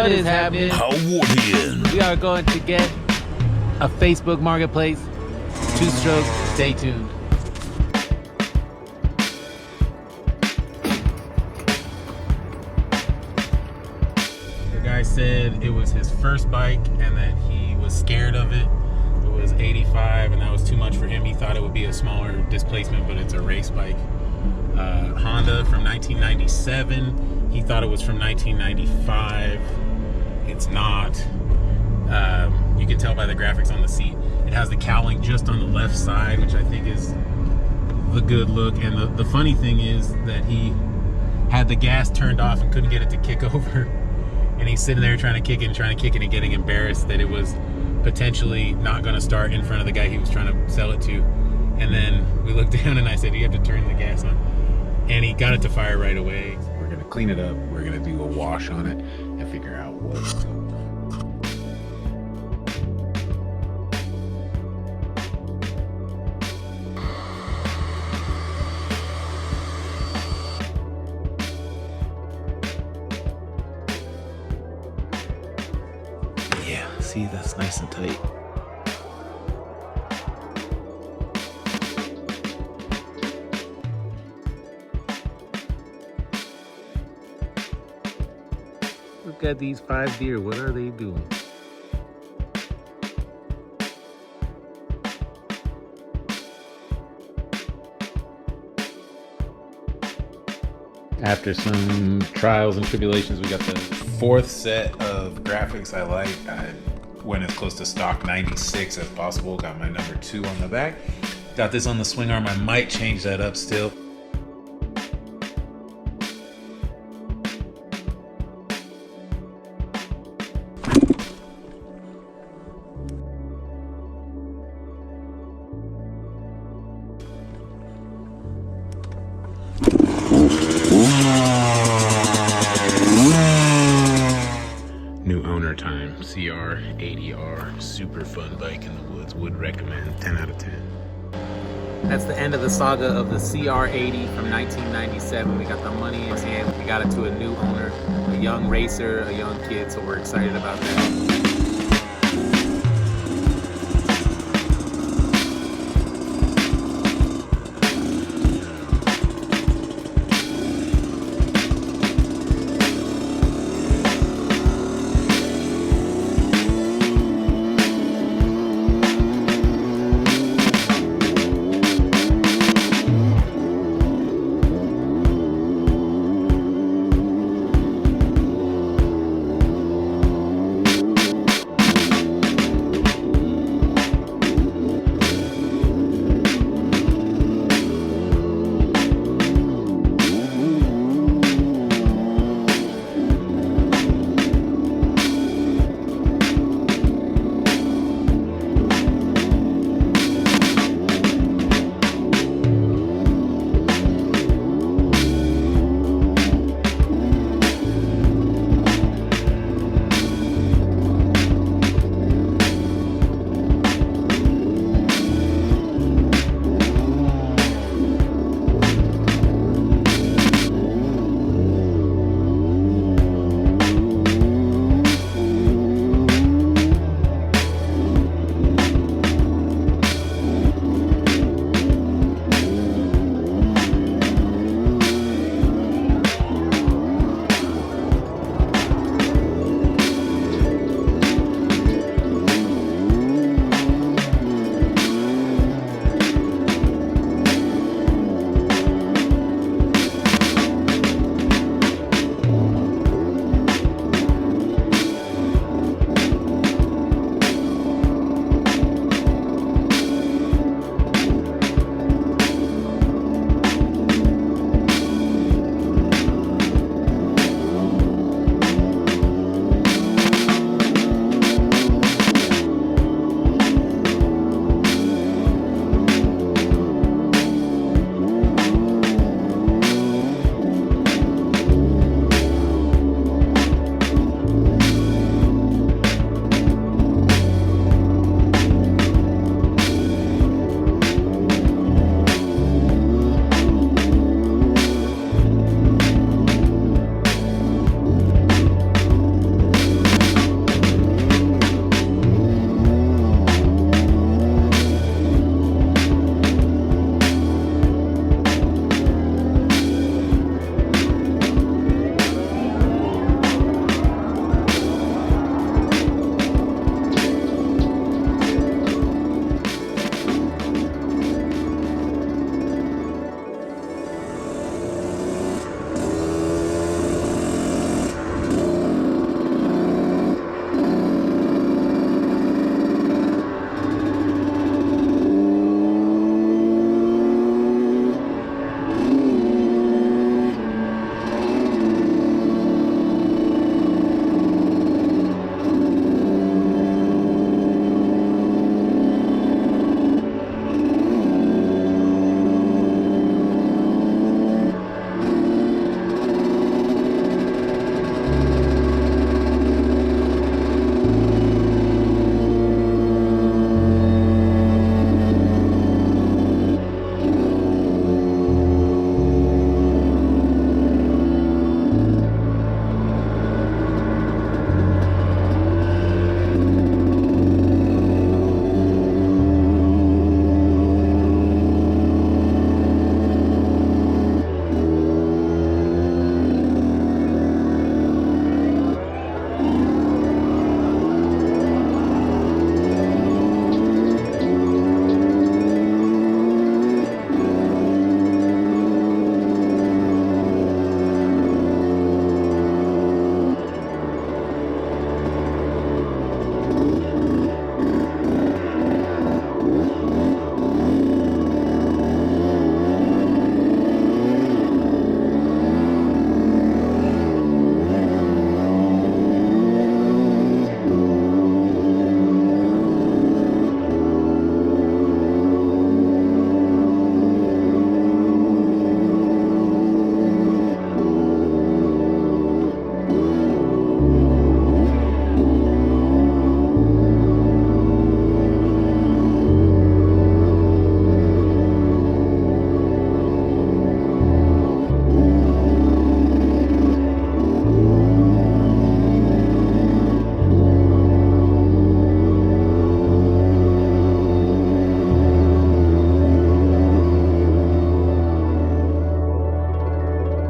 What is happening? We are going to get a Facebook marketplace. 2 strokes. Stay tuned. The guy said it was his first bike and that he was scared of it. It was 85 and that was too much for him. He thought it would be a smaller displacement, but it's a race bike. Honda from 1997. He thought it was from 1995. It's not. You can tell by the graphics on the seat. It has the cowling just on the left side, which I think is the good look. And the funny thing is that he had the gas turned off and couldn't get it to kick over. And he's sitting there trying to kick it and getting embarrassed that it was potentially not going to start in front of the guy he was trying to sell it to. And then we looked down and I said, you have to turn the gas on. And he got it to fire right away. We're going to clean it up. We're going to do a wash on it and figure out what's going on. Yeah, see, that's nice and tight. Look at these 5 deer. What are they doing? After some trials and tribulations, we got the 4th set of graphics I like. I went as close to stock 96 as possible. Got my number 2 on the back. Got this on the swing arm. I might change that up still. New owner time, CR80R, super fun bike in the woods, would recommend, 10 out of 10. That's the end of the saga of the CR80 from 1997. We got the money in hand, we got it to a new owner, a young racer, a young kid, so we're excited about that.